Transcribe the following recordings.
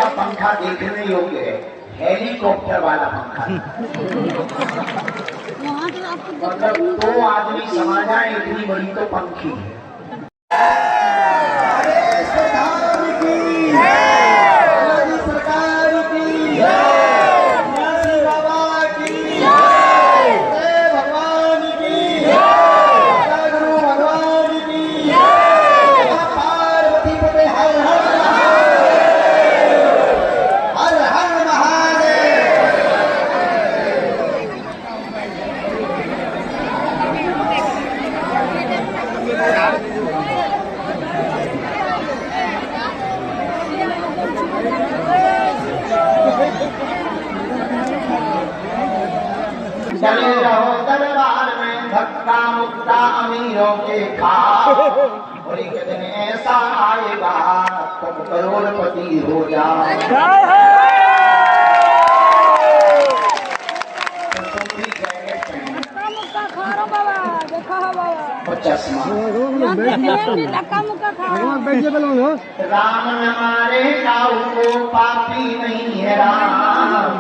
का पंखा देखने योग्य है, हेलीकॉप्टर वाला पंखा। मतलब 2 आदमी समा जाए इतनी बड़ी तो पंखी है। चले रहो दरबार में धक्का मुक्का अमीरों के खाओ, और एक दिन ऐसा आएगा तुम करोड़पति हो जाओ। चश्मा राम हमारे काऊ को पापी नहीं है राम,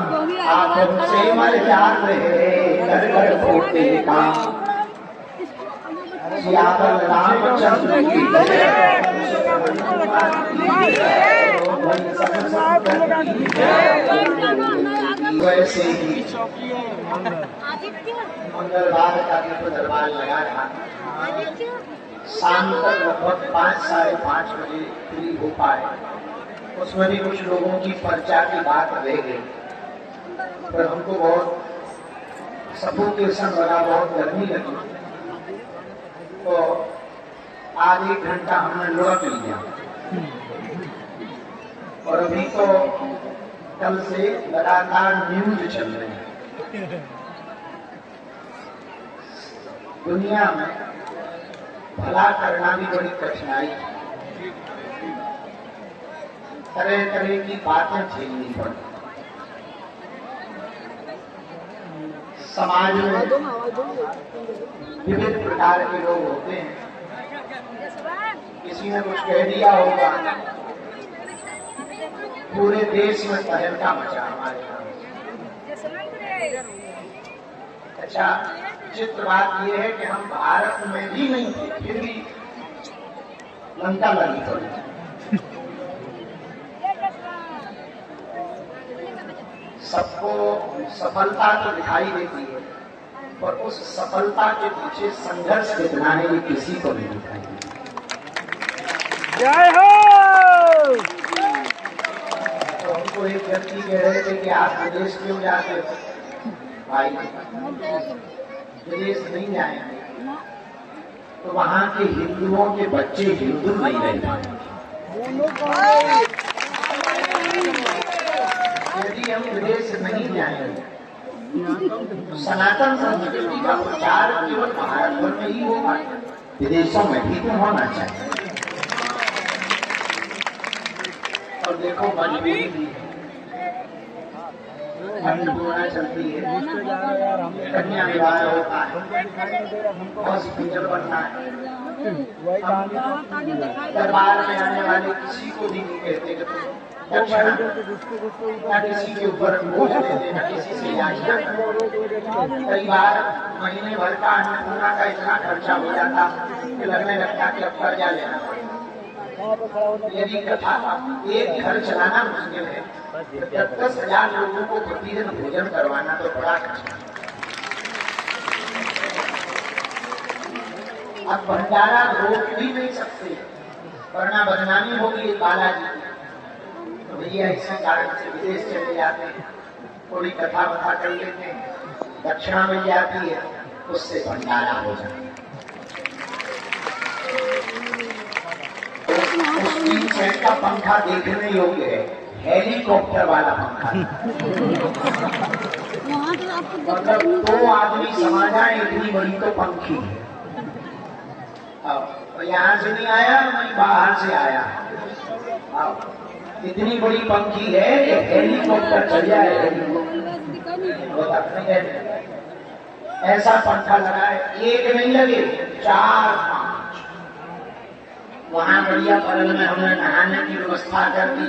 आप से मर जाते घर घर खोटे काम। सियावर रामचंद्र की वैसे ही मंगलवार का दरबार लगा रहा, शाम तक लगभग 5 साढ़े 5 बजे फ्री हो पाए। उसमें भी कुछ लोगों की पर्चा की बात रह गई, पर हमको बहुत सफोकेशन लगा, बहुत गर्मी लगी, तो आज 1 घंटा हमने लुढ़क लिया। और अभी तो कल से लगातार न्यूज चल रही है। दुनिया में भला करना भी बड़ी कठिनाई है, तरह तरह की बातें झेलनी पड़ती। समाज में विभिन्न प्रकार के लोग होते हैं, किसी ने कुछ कह दिया होगा, पूरे देश में तहलका मचा हमारे यहाँ। अच्छा, चित्र बात यह है कि हम भारत में भी नहीं थे, फिर भी लंका लगी पड़ी। सबको सफलता तो दिखाई देती है, पर उस सफलता के पीछे संघर्ष कितना है ये किसी को नहीं दिखाई देती। जय हो। तो हमको एक व्यक्ति कह रहे थे कि आप विदेश क्यों जाते हो? भाई विदेश नहीं जाएंगे तो वहाँ के हिंदुओं के बच्चे हिंदू नहीं रह पाएंगे। यदि हम विदेश नहीं जाएंगे तो सनातन संस्कृति का प्रचार केवल भारत भर में ही होगा, विदेशों में भी तो होना चाहिए। और देखो मजबूरी भी अन्नपूर्णा चलती है, कन्या विवाह होता है, हॉस्पिटल बनना है। दरबार में आने वाले किसी को भी नहीं कहते कि तुम दक्षिणा न किसी के ऊपर बोझ देते, न किसी से याचना। कई बार महीने भर का अन्नपूर्णा का इतना खर्चा हो जाता कि लगने लगता कि अब कर्जा लेना पड़ेगा। यदि कथा एक घर चलाना मुश्किल है, 10,000 लोगों को प्रतिदिन भोजन करवाना तो बड़ा कठिन। अब भंडारा रोक भी नहीं सकते, वरना बदनामी होगी बालाजी। तो भैया इसी कारण से विदेश चले जाते हैं, थोड़ी कथा बथा कर लेते हैं, दक्षिणा मिल जाती है, उससे भंडारा हो जाता है। उस 3 सेट का पंखा देखने योग्य है, हेलीकॉप्टर वाला पंखा। मतलब 2 आदमी समा जाए इतनी बड़ी तो पंखी है। अब यहाँ से नहीं आया, मैं बाहर से आया। अब इतनी बड़ी पंखी है कि हेलीकॉप्टर चल जाए। ऐसा पंखा लगा है, एक नहीं लगे 4-5। वहाँ बढ़िया पलंग में हमने नहाने की व्यवस्था कर दी,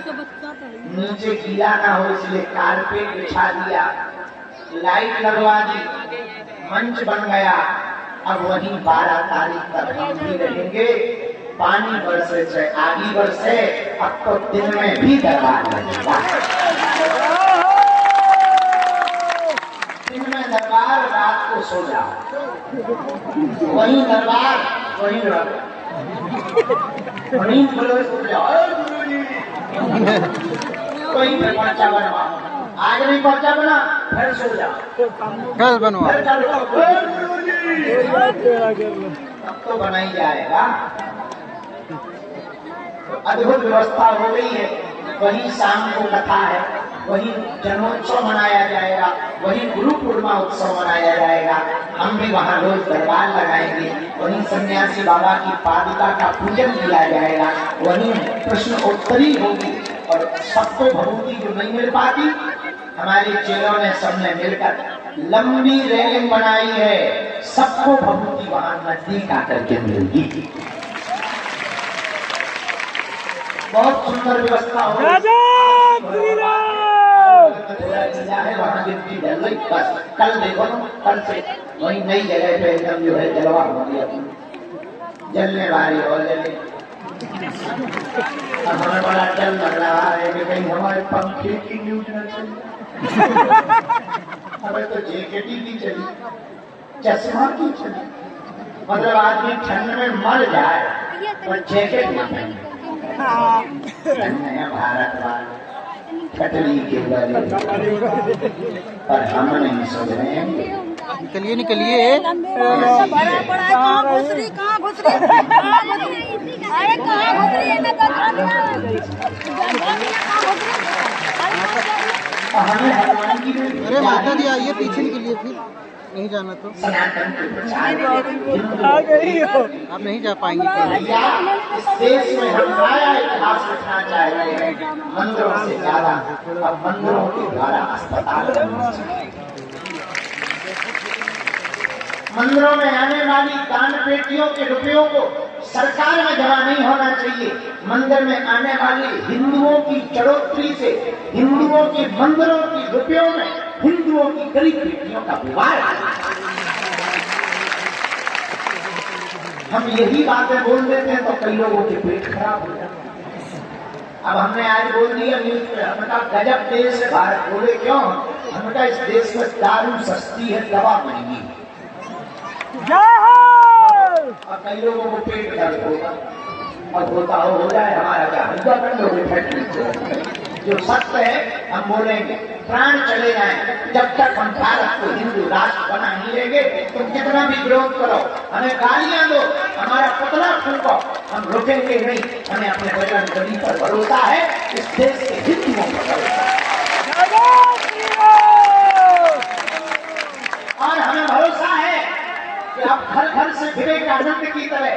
नीचे गीला ना हो इसलिए कारपेट बिछा दिया, लाइट लगवा दी, मंच बन गया। अब वहीं 12 तारीख तक हम भी रहेंगे। पानी बरसे चाहे आगी बरसे, अब तो दिन में भी दरबार लगेगा। दिन में दरबार, रात को सो जाओ, वही दरबार वही रहो, वहीं बोलो वहीं पे पर्चा बनवाओ। आज नहीं पर्चा बना फिर सो जाओ, कल बनवा, अब तो बना ही जाएगा। अद्भुत व्यवस्था हो गई है। वही शाम को कथा है, वही जन्मोत्सव मनाया जाएगा, वही गुरु पूर्णिमा उत्सव मनाया जाएगा। हम भी वहाँ रोज दरबार लगाएंगे, वहीं सन्यासी बाबा की पादुका का पूजन किया जाएगा, वहीं प्रश्नोत्तरी होगी। और सबको भभूति जो नहीं मिल पाती, हमारे चेलों ने सबने मिलकर लंबी रेलिंग बनाई है, सबको भभूति वहाँ नजदीक आकर के मिलेगी। बहुत सुंदर व्यवस्था हो है, वहाँ गिनती जल रही। बस कल देखो, कल से वही नई जगह पे एकदम जो है जलवा हो गया, जलने वाली और जले। अब हमें बड़ा डर लग रहा है कि कहीं हमारे पंखे की न्यूज न चली, हमें तो जैकेट ही चली, चश्मा की चली, मतलब आदमी ठंड में मर जाए और जैकेट न पहने। भारत वाले कटली के बारे पर हम नहीं सोच रहे हैं। निकलिए निकलिए, भरा पड़ा है, कहाँ घुस रही, कहाँ घुस रही, अरे कहाँ घुस रही है, मैं तो अरे माता जी आइए, पीछे निकलिए, फिर नहीं जाना तो आ गई हो। आप नहीं जा पाएंगे। इस देश में हम नया इतिहास लिखना चाहते हैं, मंदिरों से ज्यादा अब मंदिरों के द्वारा अस्पताल बनना चाहिए। मंदिरों में आने वाली दान पेटियों के रुपयों को सरकार में जमा नहीं होना चाहिए। मंदिर में आने वाली हिंदुओं की चढ़ोतरी से हिंदुओं के मंदिरों की रुपयों में हिंदुओं की गरीब बेटियों का विवाह। हम यही बातें बोल देते हैं तो कई लोगों के पेट खराब हो जाते हैं। अब हमने आज बोल दिया न्यूज पे, हमने कहा गजब देश है भारत। बोले क्यों? हमने कहा इस देश में दारू सस्ती है, दवा महंगी है। और कई लोगों को पेट दर्द होगा और होता हो जाए, हमारा क्या हल्का कर लोगे फैक्ट्री। जो सत्य है हम बोलेंगे, प्राण चले जाए, जब तक हम भारत को हिंदू राष्ट्र बना नहीं लेंगे। तुम कितना भी विरोध करो, हमें गालियां दो, हमारा पुतला फूको, हम रुकेंगे नहीं। हमें अपने बजरंग बली पर भरोसा है, इस देश के हिंदुओं पर भरोसा है, और हमें भरोसा है कि अब घर घर से विवेकानंद की तरह,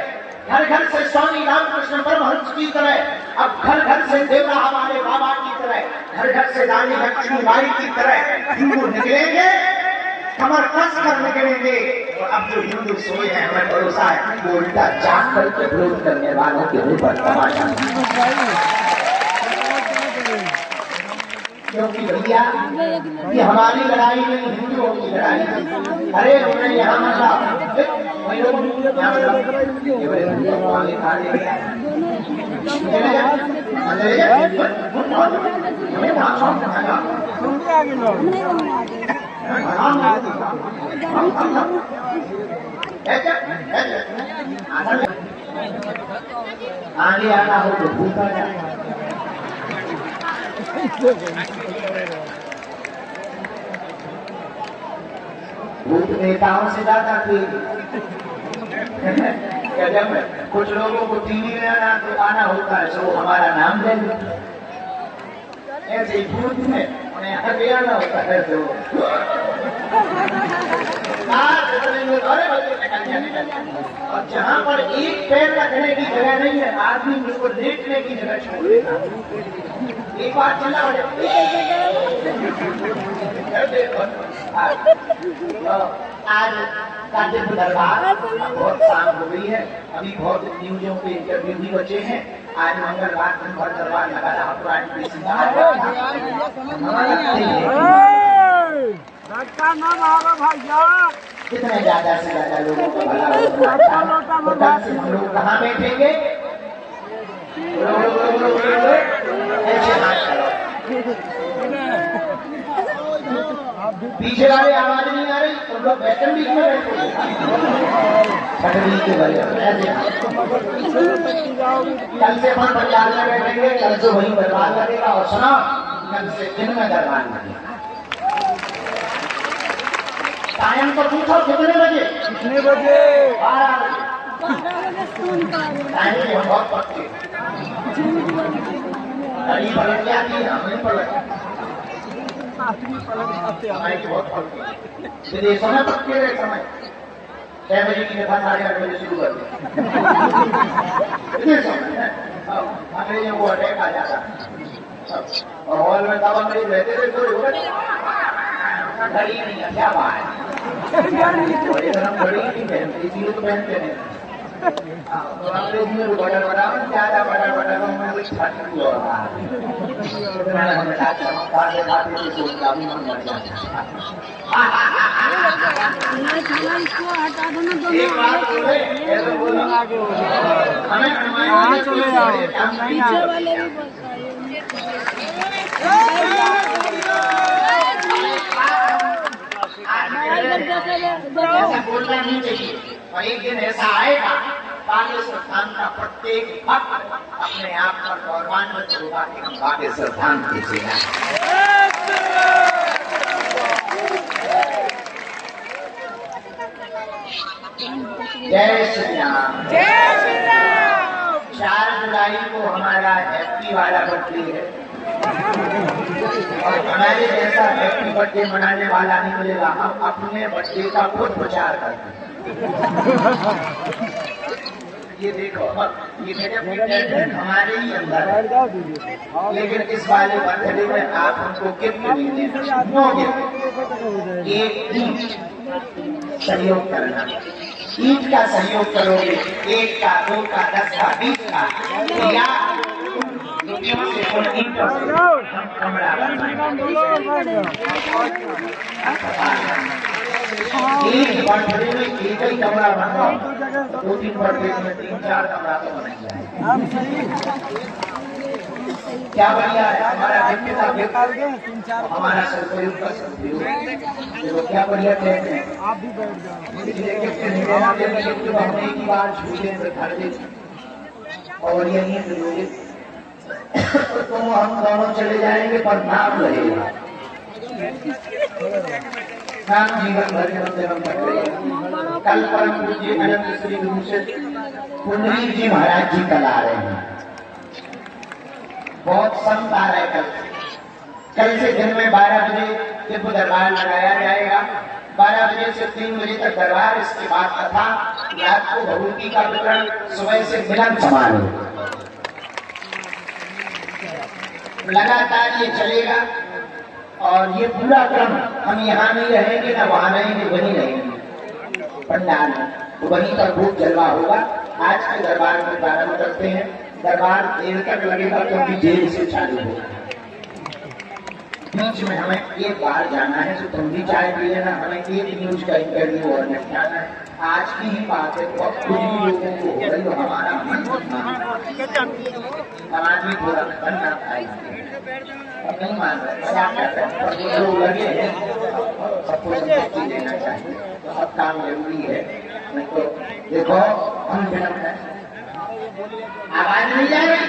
घर घर से स्वामी रामकृष्ण परमहंस की तरह, अब घर घर से देवरा हमारे बाबा की तरह, घर घर से रानी लक्ष्मीबाई की तरह हिंदू निकलेंगे, कमर कस कर निकलेंगे। और अब जो हिंदू सोए हैं, हमें भरोसा है वो उल्टा जाग करके विरोध करने वालों के ऊपर तमाशा। क्योंकि भैया ये हमारी लड़ाई नहीं, हिंदुओं की लड़ाई है। अरे उन्हें यहाँ आगे आना हो तो भूखा जाए। भूत नेताओं से ज्यादा थी। जब कुछ लोगों को टीवी में आना होता है तो हमारा नाम ले लो, ऐसे भूत में उन्हें आगे आना होता है तो और जहाँ पर एक पैर रखने की जगह नहीं है, आदमी उसको लेटने की जगह छोड़ देता। एक बार चला हो आज का दिव्य दरबार बहुत शाम हो गई है, अभी बहुत न्यूजों पे इंटरव्यू भी बचे हैं। आज मंगलवार दिन भर दरबार लगा रहा पुरानी कितने ज्यादा से ज्यादा लोगों को भला होगा। से हम लोग कहाँ बैठेंगे? पीछे वाले आवाज नहीं आ रही, तुम लोग बैठन बीच में बैठो। कल से अपन पंडाल में बैठेंगे, कल से वही दरबार लगेगा। और सुना, कल से दिन में दरबार लगेगा। टाइम तो पूछो कितने बजे? 12 बजे। टाइम से हम बहुत पक्के, घड़ी पलट जाती है, हम नहीं पलट समय पक्के रहे। समय 6 बजे की कथा 8:30 बजे शुरू कर दी। अंग्रेजों को अटैक आ जाता और हॉल में तब अंग्रेज रहते थे। थोड़ी घड़ी नहीं है, क्या बात है? घड़ी नहीं पहनते, इसीलिए तो पहनते नहीं। तो अंग्रेज में बड़ा बड़ा ज्यादा बड़ा बड़ा छाती हो रहा है। चमत्कार दिखाते थे तो उनका भी मन बढ़ जाता। एक बात बोले, हमें चले जाओ, ऐसा बोलना नहीं चाहिए। और एक दिन ऐसा आएगा, बागेश्वर धाम का प्रत्येक भक्त अपने आप पर गौरवान्वित होगा कि हम बागेश्वर धाम के जिला। जय श्री राम। जय श्री राम। 4 जुलाई को हमारा हैप्पी वाला बर्थडे है और हमारे जैसा हैप्पी बर्थडे मनाने वाला नहीं मिलेगा। हम अपने बर्थडे का खुद प्रचार करते हैं। ये देखो, ये हमारे ही अंदर है, लेकिन इस वाले बर्थडे में आप हमको गिफ्ट नहीं देना। एक ईंट सहयोग करना, ईंट का सहयोग करोगे, 1 का 2 का 10 का 20 का, या से उन ईंटों से हम कमरा एक बर्थडे में एक ही कमरा बनवा, 2-3 बर्थडे में 3-4 कमरा तो बन जाए। क्या बढ़िया है हमारा गिफ्ट का गिफ्ट, हमारा सदुपयोग का सदुपयोग। देखो क्या बढ़िया कहते हैं, आप भी बैठ जाओ। गिफ्ट नहीं देना, गिफ्ट तो हम एक ही बार छूटे घर दे और यही मिलोगे तो हम दोनों चले जाएंगे, पर नाम रहेगा। नाम जीवन भर के हम कर रहे हैं। कल परम पूज्य अनंत श्री गुरु से पुंडरीक जी महाराज जी कल आ रहे हैं। बहुत संत आ रहे हैं। कल से दिन में 12 बजे दिव्य दरबार लगाया जाएगा। 12 बजे से 3 बजे तक दरबार, इसके बाद कथा, रात को भगवती का वितरण, सुबह से मिलन समारोह लगातार ये चलेगा। और ये पूरा क्रम, हम यहाँ नहीं रहेंगे ना वहाँ रहेंगे, वहीं रहेंगे पंडाल में, तो वहीं पर खूब जलवा होगा। आज के दरबार में प्रारंभ करते हैं। दरबार देर तक लगेगा क्योंकि देर से चालू होगा। बीच में हमें एक बार जाना है, तो तुम भी चाय पी लेना। हमें एक न्यूज का इंटरव्यू और निपटाना है। आज की ही बात है, बहुत कुछ भी लोगों को हो रही हो, हमारा मन समाज में थोड़ा बनना चाहिए। नहीं मान रहे, मजाक कर रहे हैं, लोग लगे हैं, सबको संपत्ति देना चाहिए, तो सब काम जरूरी है। नहीं तो देखो हम फिल्म है, आवाज नहीं जा रही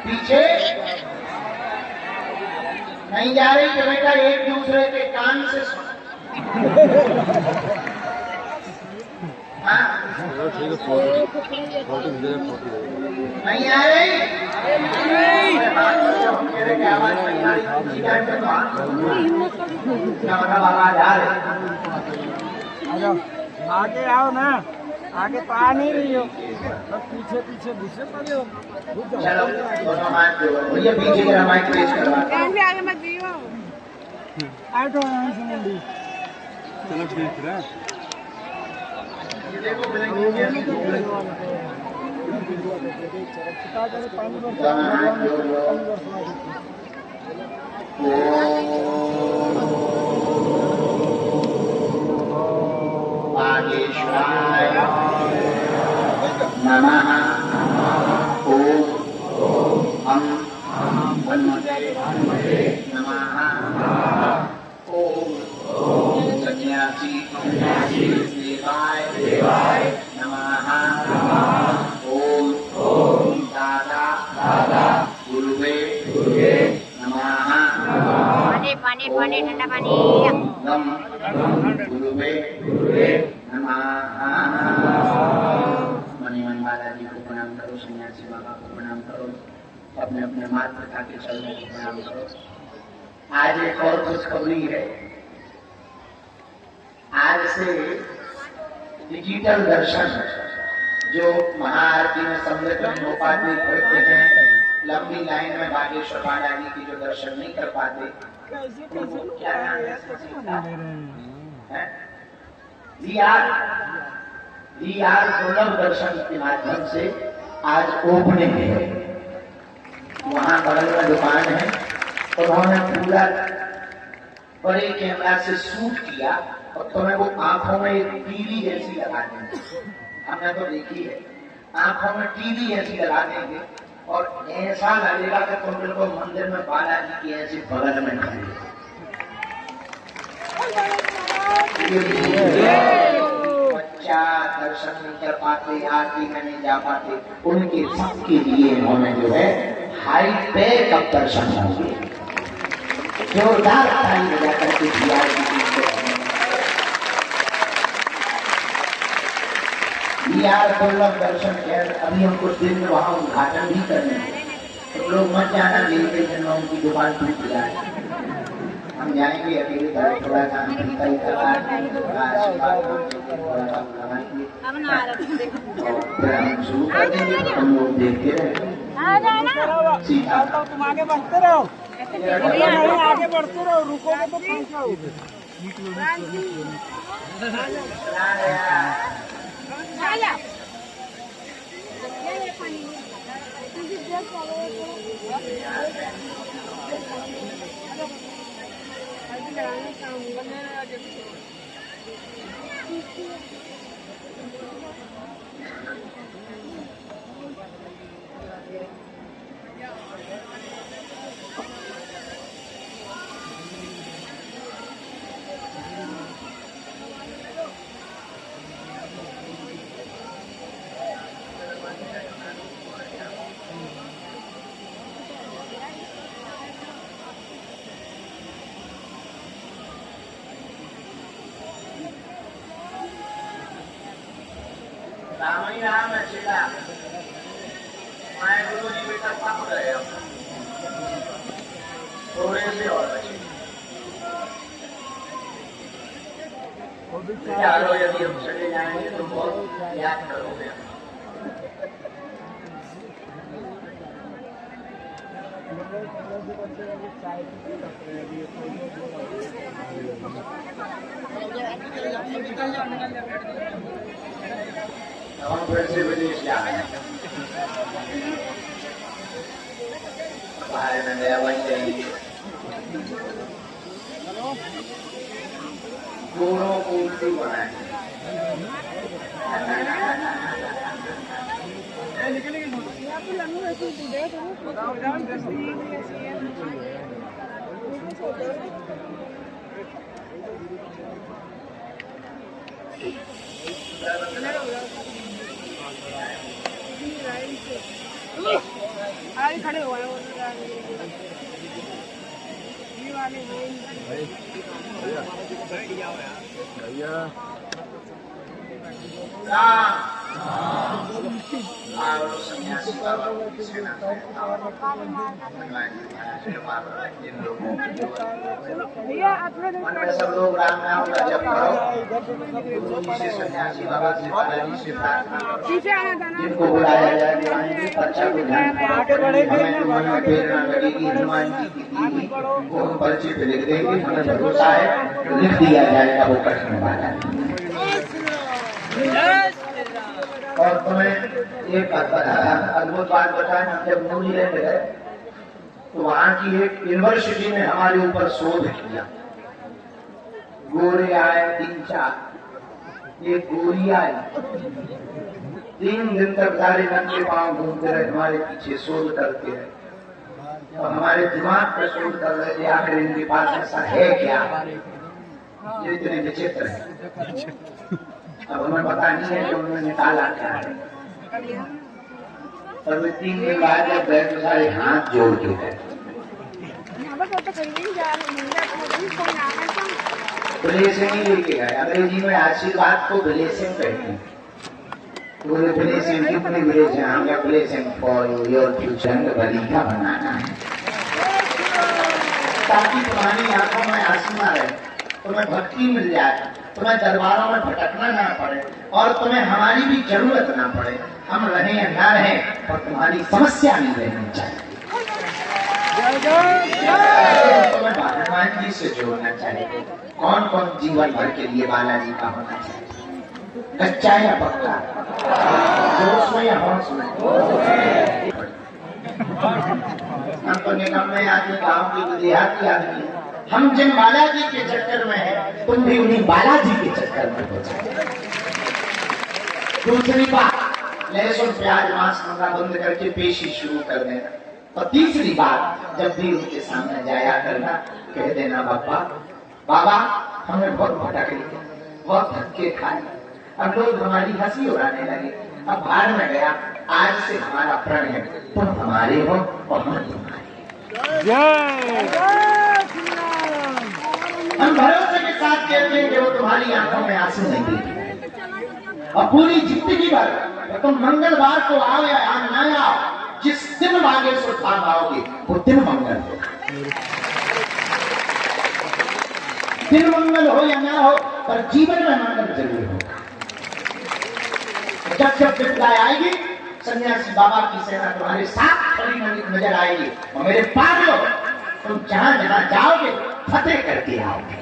पीछे नहीं जा रही कि बेटा एक दूसरे के कान से सुन। हाँ नहीं आ रही, आवाज नहीं आ रही, आवाज आ रही। आगे आओ ना, आगे तो आ नहीं रही हो, बस पीछे पीछे घुसे पड़े हो। चलो दोनों हाथ जोड़ो, भैया पीछे की माइक पेश करवा। आगे मत दियो। आठो यहाँ से मंडी चलो देख रहा ये देखो बिल्कुल कैसी धूप है। वागीश्वराय नमः। ओम हम हनुमते नमः। ओम सन्यासी देवाय नमः। ओम दादा गुरुवे नमः। पानी ठंडा पानी गम गुरुवे नमः। मणिमन बालाजी को प्रणाम करो, सन्यासी बाबा को प्रणाम करो, अपने अपने माता पिता के चरणों को प्रणाम करो। आज एक और खुशखबरी है। आज से डिजिटल दर्शन जो महाआरती में सम्मिलित हो पाते करते हैं, लंबी लाइन में बागेश्वर बालाजी की जो दर्शन नहीं कर पाते, उनको क्या VR दुर्लभ दर्शन के माध्यम से आज ओपनिंग है। वहां बगल में दुकान है, उन्होंने पूरा बड़े कैमरा से शूट किया और तुम्हें वो आंखों में एक टीवी जैसी लगा देंगे। हमने तो देखी है, आंखों में टीवी ऐसी लगा देंगे और ऐसा लगेगा कि तुम बिल्कुल मंदिर में बालाजी की ऐसी बगल में खड़े। बच्चा दर्शन नहीं कर पाते, आरती में नहीं जा पाते, उनके सबके लिए इन्होंने जो है हाई पैक अप दर्शन होंगे। जोरदार ताली बजा करके VR दुर्लभ दर्शन खैर अभी हम कुछ दिन में वहाँ उद्घाटन भी करने हैं, तो लोग मत जाना लेते दिन में उनकी दुकान टूट जाए। हम जाएंगे अकेले थोड़ा सा थोड़ा आशीर्वाद थोड़ा सा लगाएंगे और फिर हम शुरू कर देंगे। हम लोग देखते रहेंगे। तुम आगे बढ़ते रहो, आगे बढ़ते रहो, रुकोगे तो पहुंचाओगे। राम ही राम है सीता। मैं गुरु जी बेटा पक रहे हो थोड़े से और चलो, यदि हम चले जाएंगे तो बहुत याद करोगे। हम फिर से विदेश जा रहे हैं, बाहर में नया बन जाएंगे। दोनों को उल्टी बनाएंगे। खड़े हुए राम और सन्यासी बाबा की सेना में हनुमान जी महाराज जिन लोगों मन में सब लोग राम नाम का जप करो। गुरु जी से, सन्यासी बाबा से, बालाजी से प्रार्थना करो। जिनको बुलाया जाए हनुमान जी पर्चा को ध्यान हमें जो मन में प्रेरणा लगेगी हनुमान जी की दी वो हम पर्चे पे लिख देंगे। हमें भरोसा है लिख दिया जाएगा वो कठिन वाला। और तुम्हें एक अद्भुत बात बताएं, हम जब न्यूजीलैंड गए तो वहां की एक यूनिवर्सिटी ने हमारे ऊपर शोध किया। गोरे आए 3-4, एक गोरी आई 3 दिन तक सारे नंगे पांव घूमते रहे हमारे पीछे शोध करते रहे। तो हमारे दिमाग पर शोध कर रहे थे आखिर इनके पास ऐसा है क्या ये इतने विचित्र है। अब हमें पता नहीं है कि उन्होंने निकाला क्या है। और 3 दिन बाद जब गए तो सारे हाथ जोड़ के गए। ब्लेसिंग ही लेके गए। अंग्रेजी में आशीर्वाद को ब्लेसिंग कहते हैं। बोले ब्लेसिंग कितनी ब्लेसिंग? हमने ब्लेसिंग फॉर योर फ्यूचर बलीका बनाना है ताकि तुम्हारी आंखों में आंसू ना रहे, तुम्हें भक्ति मिल जाए, तुम्हें दरबारों में भटकना ना पड़े और तुम्हें हमारी भी जरूरत ना पड़े। हम रहें या ना रहें और तुम्हारी समस्या नहीं रहनी चाहिए। तुम्हें हनुमान जी से जोड़ना चाहिए। कौन कौन जीवन भर के लिए बालाजी का होना चाहिए? कच्चा या पक्का? जोश में या होश में? हम तो निगम में आदमी, गाँव की देहाती आदमी। हम जिन बालाजी के चक्कर में हैं, तुम भी उन्हीं बालाजी के चक्कर में हो जाए। दूसरी बात, लहसुन प्याज मांस खाना बंद करके पेशी शुरू कर देना। और तीसरी बात, जब भी उनके सामने जाया करना, कह देना बाबा हमें बहुत भटक लिया, बहुत धक्के खाए, अब लोग हमारी हंसी उड़ाने लगे, अब बाहर में गया, आज से हमारा प्रण है तुम हमारे हो और हम तुम्हारे। हम भरोसे के साथ कहते हैं कि वो तुम्हारी आंखों में आंसू नहीं देगी और पूरी जिंदगी भर तुम मंगलवार को आओ या ना आओ, जिस दिन बागेश्वर धाम आओगे वो दिन मंगल होगा। दिन मंगल हो या ना हो पर जीवन में मंगल जरूर होगा। जब जब विपदा आएगी सन्यासी बाबा की सेना तुम्हारे साथ खड़ी नजर आएगी और मेरे पागलों तुम जहां जहां जाओगे फतेह करके आओगे।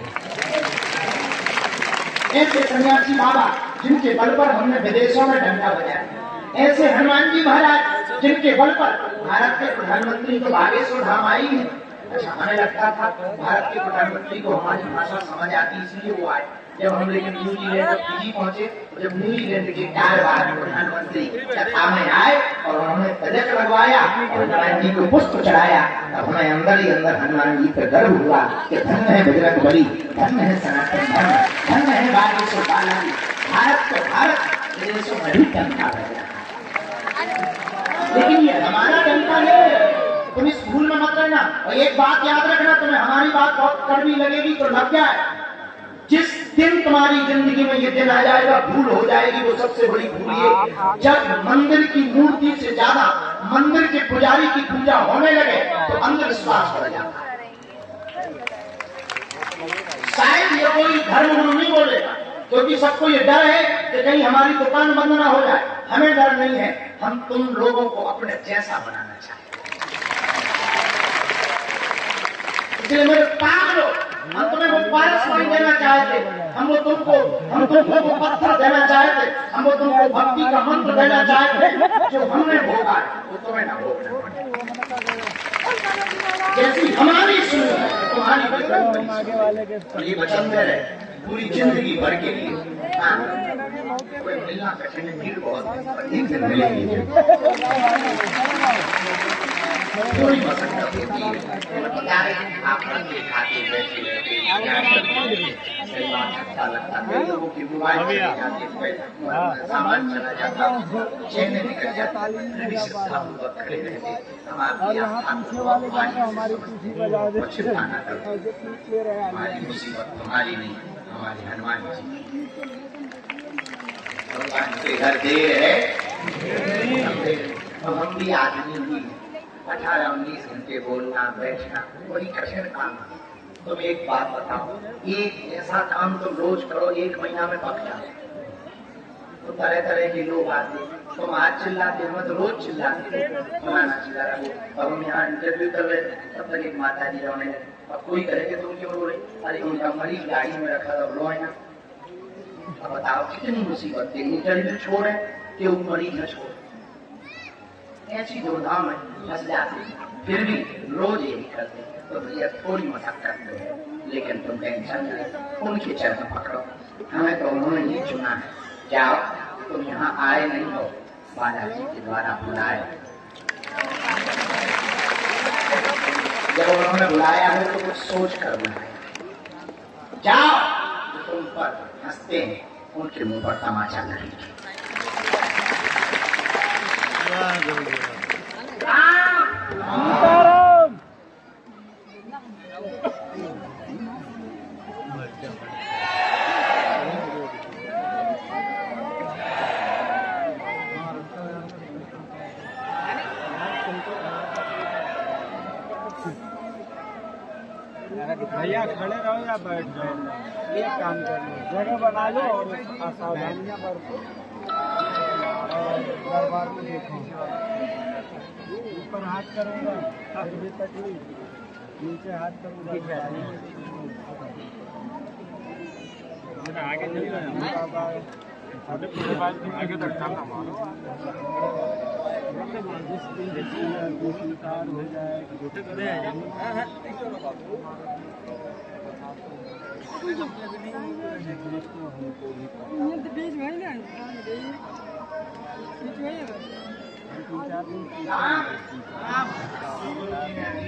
ऐसे सन्यासी बाबा जिनके बल पर हमने विदेशों में डंडा बजाया, ऐसे हनुमान जी महाराज जिनके बल पर भारत के प्रधानमंत्री को बागेश्वर धाम आई है। अच्छा, हमें लगता था भारत के प्रधानमंत्री को हमारी भाषा समझ आती इसलिए वो आए। जब हम लेकिन न्यूजीलैंड और फिजी पहुंचे, जब न्यूजीलैंड के 4 बार प्रधानमंत्री कथा में आए और उन्होंने तिलक लगवाया और हनुमान जी को पुष्प चढ़ाया, तब हमें अंदर ही अंदर हनुमान जी पर गर्व हुआ कि धन्य है बजरंग बली, धन्य है सनातन धर्म, धन्य है बागेश्वर बालाजी। भारत को भारत विदेशों में भी डंका बजा, लेकिन ये हमारा डंका है। तुम इस भूल में मत रहना। और एक बात याद रखना, तुम्हें हमारी बात बहुत कड़वी लगेगी तो लग जाए। जिस दिन तुम्हारी जिंदगी में ये दिन आ जाएगा, भूल हो जाएगी, वो सबसे बड़ी भूल ये जब मंदिर की मूर्ति से ज्यादा मंदिर के पुजारी की पूजा होने लगे तो अंधविश्वास बढ़ जाता है। शायद ये कोई धर्म गुरु नहीं बोलेगा, क्योंकि सबको ये डर है कि कहीं हमारी दुकान बंद ना हो जाए। हमें डर नहीं है, हम तुम लोगों को अपने जैसा बनाना चाहते हैं। इसलिए मेरे पागलों, हम तुम्हें वो पारस नहीं देना चाहते, हम तुमको वो पत्थर देना चाहते, हम तुमको भक्ति का मंत्र देना चाहते। जो हमने भोगा है वो तुम्हें ना भोगना पड़े। जैसी हमारी सुनी तुम्हारी ये वचन दे रहे पूरी जिंदगी भर के लिए। कोई मिलना कठिन, भीड़ बहुत एक दिन मिलेगी, पूरी पसंद होती है। आप रंगे खाते बैठे रहते अच्छा लगता है, लोगों की मोबाइल सामान चला जाता, चैन निकल जाता, खड़े रहते। हमारी मुसीबत तुम्हारी नहीं, हमारी हनुमान जी। भगवान के घर देर है, तो हम भी आदमी ही 18-19 घंटे बोलना बैठना बड़ी कठिन काम है। तुम एक बात बताओ, एक ऐसा काम तुम रोज करो, 1 महीना में पक जाओ। तो तरह तरह के लोग आते, तुम आज चिल्लाते हो तो रोज चिल्लाते, फलाना चिल्ला रहा हो। अब हम यहाँ इंटरव्यू कर रहे थे, तब तक एक माता जी रोने लगे। अब कोई कहे कि तुम क्यों रो रहे? अरे उनका मरीज गाड़ी में रखा था, रोए ना। अब बताओ कितनी मुसीबत है, इंटरव्यू छोड़े कि वो मरीज न छोड़े। ऐसी दुर्धाम है, फंस जाते, फिर भी रोज यही करते। तो भैया थोड़ी मजाक करते हैं, लेकिन तुम टेंशन नहीं, उनके चरण पकड़ो। हमें तो उन्होंने ही चुना है। जाओ, तुम यहाँ आए नहीं हो, बालाजी के द्वारा बुलाए। जब उन्होंने बुलाया हो तो कुछ सोच कर बुलाया। जाओ, जो तुम पर हंसते हैं उनके मुंह पर तमाचा लगेगी। भैया खड़े रहो या बैठ जाओ, एक काम कर लो, जगह बना लो और सावधानियां बरतो और दरबार को देखो। ऊपर हाथ करूँगा फिर भी तकलीफ, नीचे हाथ करूँगा आगे चल रहे आगे तक चलना मारो। जिस दिन हो जाए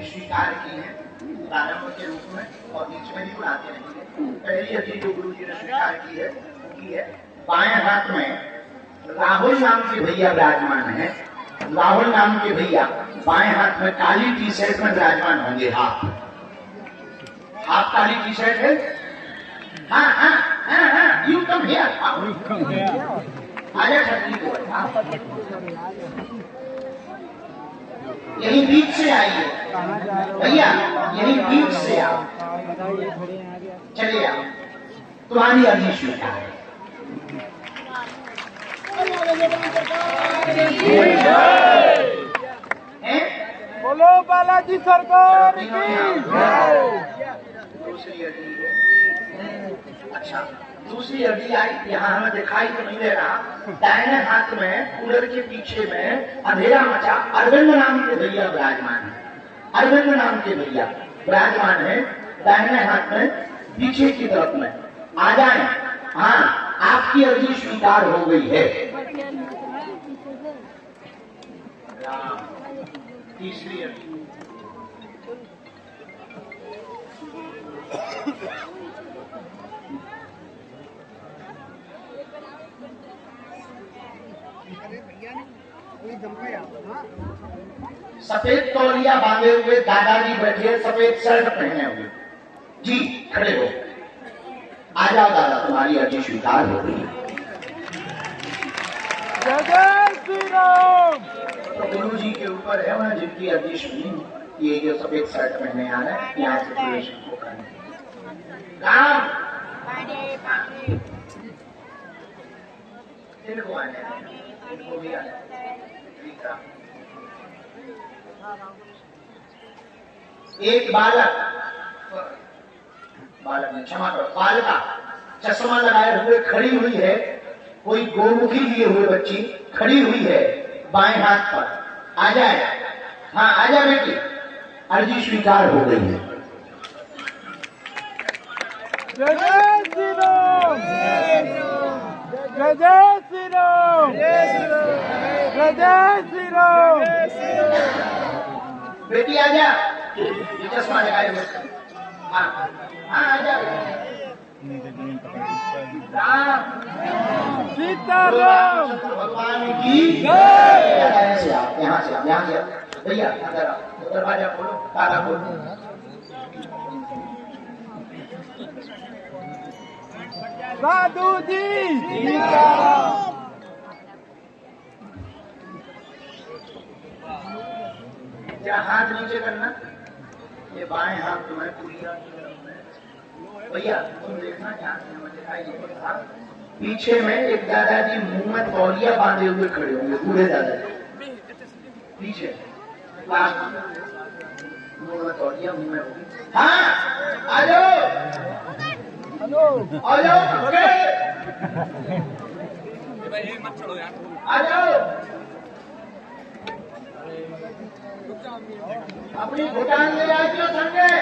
स्वीकार की है प्रारंभ के रूप में और बीच में भी बुलाते रहेंगे। पहली अभी जो गुरु जी ने स्वीकार की है बाएं हाथ में राहुल नाम के भैया विराजमान है। राहुल नाम के भैया बाएं हाथ में काली टी शर्ट में विराजमान होंगे। हाफ काली टी शर्ट है। हाँ, यू कम हियर। आजा छतरी को यही बीच से आइए भैया, यही बीच से आओ, चलिए आओ, तुम्हारी अर्जी स्वीकार है। बोलो बालाजी सरकार की। दूसरी अर्जी है। अच्छा, दूसरी अर्जी आई, यहाँ हमें दिखाई तो नहीं दे रहा। दाहिने हाथ में कूलर के पीछे में अंधेरा मचा अरविंद नाम के भैया विराजमान है। अरविंद नाम के भैया विराजमान है दाहिने हाथ में पीछे की तरफ में। आ जाए। हाँ, आपकी अर्जी स्वीकार हो गई है। तीसरी अर्जी सफेद तौलिया बांधे हुए दादाजी बैठे, सफेद शर्ट पहने हुए। जी खड़े हो, आ जाओ दादा, तुम्हारी अर्जी स्वीकार हो गई। जय श्री राम। तो गुरु जी के ऊपर है उन्हें जिनकी अर्जी सुनी, ये जो सफेद शर्ट पहने आ रहा है, यहाँ से प्रवेश को करने काम इनको आने, इनको भी आने। एक बालक ने क्षमा करो, बालिका चश्मा लगाए हुए खड़ी हुई है। कोई गोमुखी लिए हुए बच्ची खड़ी हुई है बाएं हाथ पर। आ जाए। हाँ, आ जा बेटी, अर्जी स्वीकार हो गई है। जय श्री राम। जय श्री राम। जय श्री राम। बेटी आ जा, ये चश्मा लगाए हुए। हाँ, आ जा। राम सीताराम भगवान की जय। यहाँ से आप, यहाँ से आप, यहाँ से आप। भैया अंदर आओ, दरवाजा खोलो, ताला खोलो। साधु जी सीताराम। क्या हाथ नीचे करना, ये बाएं हाथ तुम्हें पूरी भैया तुम देखना ध्यान से, हमें दिखाई देगा पीछे में एक दादाजी मुंह में तौलिया बांधे हुए खड़े होंगे, बूढ़े दादाजी पीछे लास्ट मुंह में तौलिया, मुंह में होगी। हाँ आ जाओ आ जाओ आ जाओ, अपनी भूटान ले आइए संगे।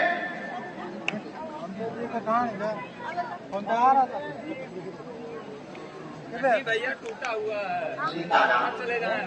भैया टूटा हुआ है, सीताराम चले जाए।